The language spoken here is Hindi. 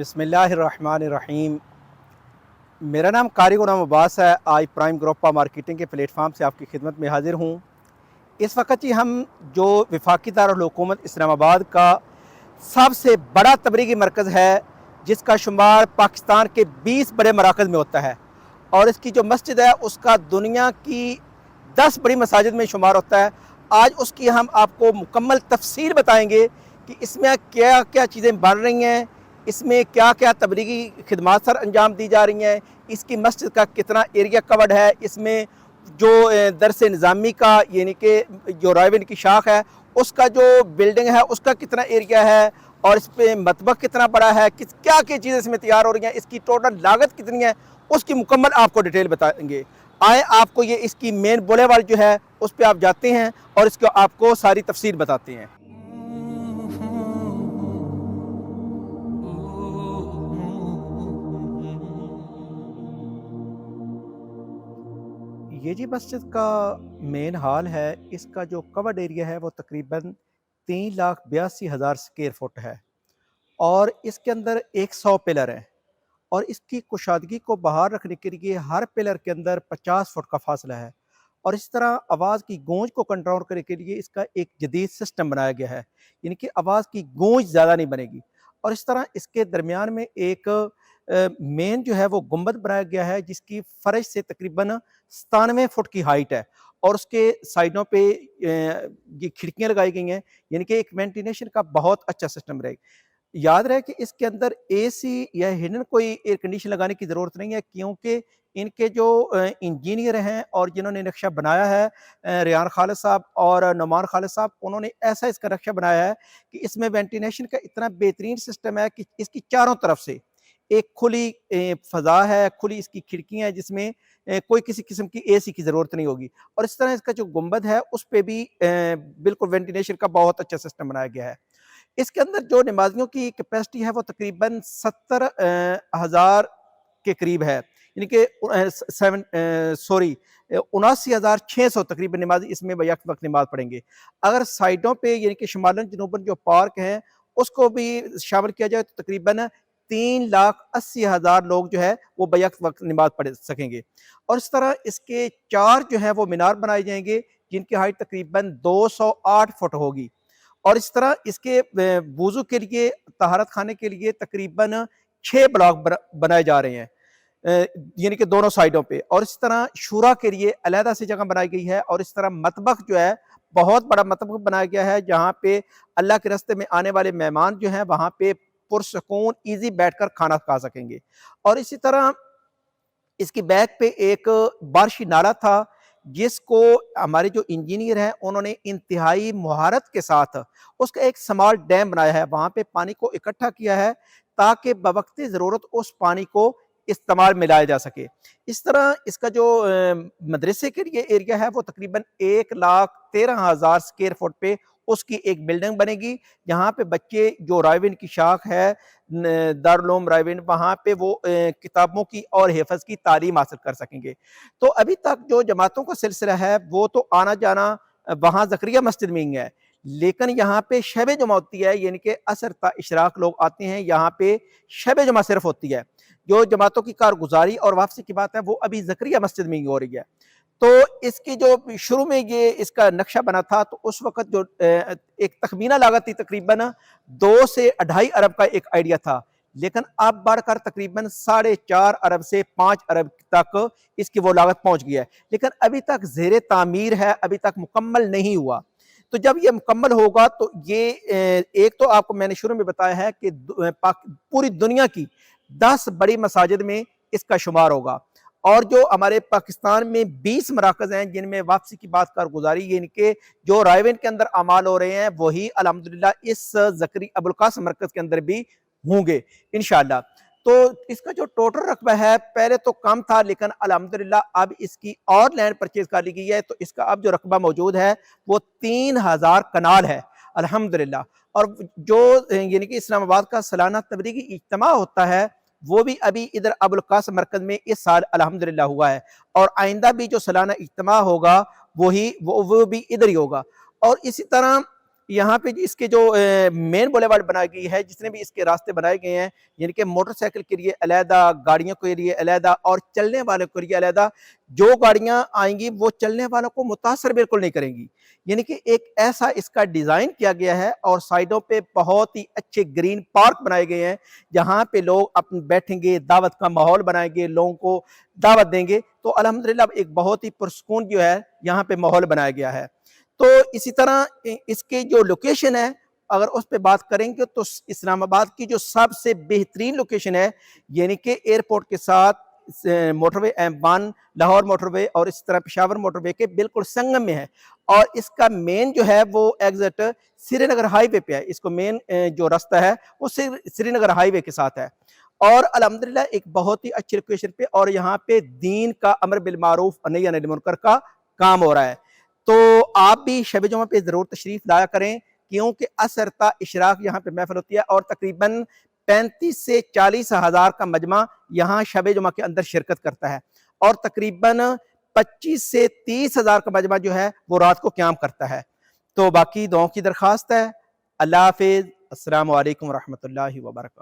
बिस्मिल्लाहिर्रहमानिर्रहीम। मेरा नाम कारी गुलाम अब्बास है। आज प्राइम ग्रुप मार्केटिंग के प्लेटफार्म से आपकी खिदमत में हाजिर हूँ। इस वक्त ही हम जो वफाकी दारुल हुकूमत इस्लामाबाद का सबसे बड़ा तबलीगी मरकज़ है, जिसका शुमार पाकिस्तान के 20 बड़े मराकज़ में होता है, और इसकी जो मस्जिद है उसका दुनिया की 10 बड़ी मसाजिद में शुमार होता है। आज उसकी हम आपको मुकम्मल तफसील बताएंगे कि इसमें क्या क्या चीज़ें बन रही हैं, इसमें क्या क्या तबलीगी खिदमात सर अंजाम दी जा रही हैं, इसकी मस्जिद का कितना एरिया कवर्ड है, इसमें जो दरस निज़ामी का यानी कि जो रायविन की शाख है उसका जो बिल्डिंग है उसका कितना एरिया है, और इस पर मतबख कितना बड़ा है, किस क्या क्या चीज़ें इसमें तैयार हो रही हैं, इसकी टोटल लागत कितनी है, उसकी मुकम्मल आपको डिटेल बताएंगे। आए आपको ये इसकी मेन बुलेवार्ड जो है उस पर आप जाते हैं और इसको आपको सारी तफसील बताते हैं। ये जी मस्जिद का मेन हाल है। इसका जो कवर्ड एरिया है वो तकरीबन 3,82,000 स्क्वायर फुट है, और इसके अंदर 100 पिलर हैं, और इसकी कुशादगी को बाहर रखने के लिए हर पिलर के अंदर 50 फुट का फासला है। और इस तरह आवाज़ की गूंज को कंट्रोल करने के लिए इसका एक जदीद सिस्टम बनाया गया है, यानी कि आवाज़ की गूंज ज़्यादा नहीं बनेगी। और इस तरह इसके दरमियान में एक मेन जो है वो गुंबद बनाया गया है, जिसकी फर्श से तकरीबन 97 फुट की हाइट है, और उसके साइडों पे ये खिड़कियाँ लगाई गई हैं, यानी कि एक वेंटिलेशन का बहुत अच्छा सिस्टम रहेगा। याद रहे कि इसके अंदर एसी या हिडन कोई एयर कंडीशन लगाने की ज़रूरत नहीं है, क्योंकि इनके जो इंजीनियर हैं और जिन्होंने नक्शा बनाया है, रेहान खालिद साहब और नुमान खालिद साहब, उन्होंने ऐसा इसका नक्शा बनाया है कि इसमें वेंटिलेशन का इतना बेहतरीन सिस्टम है कि इसकी चारों तरफ से एक खुली फ़ज़ा है, खुली इसकी खिड़कियाँ हैं, जिसमें कोई किसी किस्म की एसी की ज़रूरत नहीं होगी। और इस तरह इसका जो गुंबद है उस पे भी बिल्कुल वेंटिलेशन का बहुत अच्छा सिस्टम बनाया गया है। इसके अंदर जो नमाजियों की कैपेसिटी है वो तकरीबन 70,000 के करीब है, यानी कि 79,600 तकरीबन नमाजी इसमें बैक वक्त नमाज पढ़ेंगे। अगर साइडों पे यानी कि शुमालन जनूबन जो पार्क हैं उसको भी शामिल किया जाए तो तकरीबन 3,80,000 लोग जो है वो बैक वक्त नमाज पढ़ सकेंगे। और इस तरह इसके 4 जो है वो मीनार बनाए जाएंगे, जिनकी हाइट तकरीबन 208 फुट होगी। और इस तरह इसके वुज़ू के लिए, तहारत खाने के लिए तकरीबन 6 ब्लॉक बनाए जा रहे हैं, यानी कि दोनों साइडों पे। और इस तरह शूरा के लिए अलहदा से जगह बनाई गई है, और इस तरह मतबख जो है बहुत बड़ा मतबख बनाया गया है, जहाँ पे अल्लाह के रास्ते में आने वाले मेहमान जो हैं वहाँ पे पुरसकून ईजी बैठकर खाना खा सकेंगे। और इसी तरह इसकी बैक पे एक बारिशी नाला था, जिसको हमारे जो इंजीनियर हैं उन्होंने इंतहाई मुहारत के साथ उसका एक स्मॉल डैम बनाया है, वहाँ पे पानी को इकट्ठा किया है ताकि बवक्ती ज़रूरत उस पानी को इस्तेमाल में लाया जा सके। इस तरह इसका जो मदरसे के लिए एरिया है वो तकरीबन 1,13,000 स्क्वायर फुट पे उसकी एक बिल्डिंग बनेगी, जहाँ पे बच्चे जो रायविन की शाख है दारुल उलूम रायविन, वहाँ पे वो किताबों की और हिफ़्ज़ की तालीम हासिल कर सकेंगे। तो अभी तक जो जमातों का सिलसिला है वो तो आना जाना वहाँ ज़करिया मस्जिद में ही है, लेकिन यहाँ पे शब जुमा होती है, यानी कि असर ता इशराक लोग आते हैं, यहाँ पे शब जुमा सिर्फ होती है। जो जमातों की कारगुजारी और वापसी की बात है वो अभी ज़करिया मस्जिद में ही हो रही है। तो इसकी जो शुरू में ये इसका नक्शा बना था तो उस वक़्त जो एक तखमीना लागत थी तकरीबन 2 से 2.5 अरब का एक आइडिया था, लेकिन अब बढ़कर तकरीबन 4.5 अरब से 5 अरब तक इसकी वो लागत पहुँच गई है, लेकिन अभी तक ज़ेर तामीर है, अभी तक मुकम्मल नहीं हुआ। तो जब ये मुकम्मल होगा तो ये एक तो आपको मैंने शुरू में बताया है कि पूरी दुनिया की 10 बड़ी मसाजिद में इसका शुमार होगा। और जो हमारे पाकिस्तान में 20 मराकज़ हैं जिनमें वापसी की बात कारगुजारी, यानी कि जो रायविन के अंदर अमाल हो रहे हैं वही अल्हम्दुलिल्लाह इस ज़करी अबुल कासिम मरकज़ के अंदर भी होंगे इंशाअल्लाह। तो इसका जो टोटल रकबा है पहले तो कम था, लेकिन अल्हम्दुलिल्लाह अब इसकी और लैंड परचेज कर ली गई है, तो इसका अब जो रकबा मौजूद है वो 3,000 कनाल है अल्हम्दुलिल्लाह। और जो यानी कि इस्लामाबाद का सालाना तबलीगी इज्तिमा होता है वो भी अभी इधर अबुल कासिम मरकज़ में इस साल अल्हम्दुलिल्लाह हुआ है, और आइंदा भी जो सालाना इज्तिमा होगा वो भी इधर ही होगा। और इसी तरह यहाँ पे इसके जो मेन बुलेवार्ड बनाई गई है, जितने भी इसके रास्ते बनाए गए हैं, यानी कि मोटरसाइकिल के लिए अलहदा, गाड़ियों के लिए अलहदा और चलने वालों के लिए अलहदा, जो गाड़ियाँ आएंगी वो चलने वालों को मुतासर बिल्कुल नहीं करेंगी। यानी कि एक ऐसा इसका डिज़ाइन किया गया है और साइडों पे बहुत ही अच्छे ग्रीन पार्क बनाए गए हैं, जहाँ पे लोग अपने बैठेंगे, दावत का माहौल बनाएंगे, लोगों को दावत देंगे। तो अल्हम्दुलिल्लाह एक बहुत ही पुरसकून जो है यहाँ पे माहौल बनाया गया है। तो इसी तरह इसकी जो लोकेशन है, अगर उस पे बात करेंगे तो इस्लामाबाद की जो सबसे बेहतरीन लोकेशन है, यानी कि एयरपोर्ट के साथ मोटरवे M1 लाहौर मोटरवे और इस तरह पेशावर मोटरवे के बिल्कुल संगम में है। और इसका मेन जो है वो एग्जिट श्रीनगर हाईवे पे है। इसको मेन जो रास्ता है वो श्रीनगर हाईवे के साथ है और अल्हम्दुलिल्लाह एक बहुत ही अच्छी लोकेशन पे, और यहाँ पे दीन का अमर बिल मारूफ और नही अनिल मुनकर का काम हो रहा है। तो आप भी शब जुमा पे ज़रूर तशरीफ़ लाया करें, क्योंकि असरता इशराक यहाँ पे महफिल होती है और तकरीबन 35 से 40 हज़ार का मजमा यहाँ शब जुमा के अंदर शिरकत करता है और तकरीबन 25 से 30 हज़ार का मजमा जो है वो रात को क़याम करता है। तो बाकी दुआओं की दरख्वास्त है। अल्लाह हाफ़िज़। अस्सलामु अलैकुम व रहमतुल्लाहि व बरकातहू।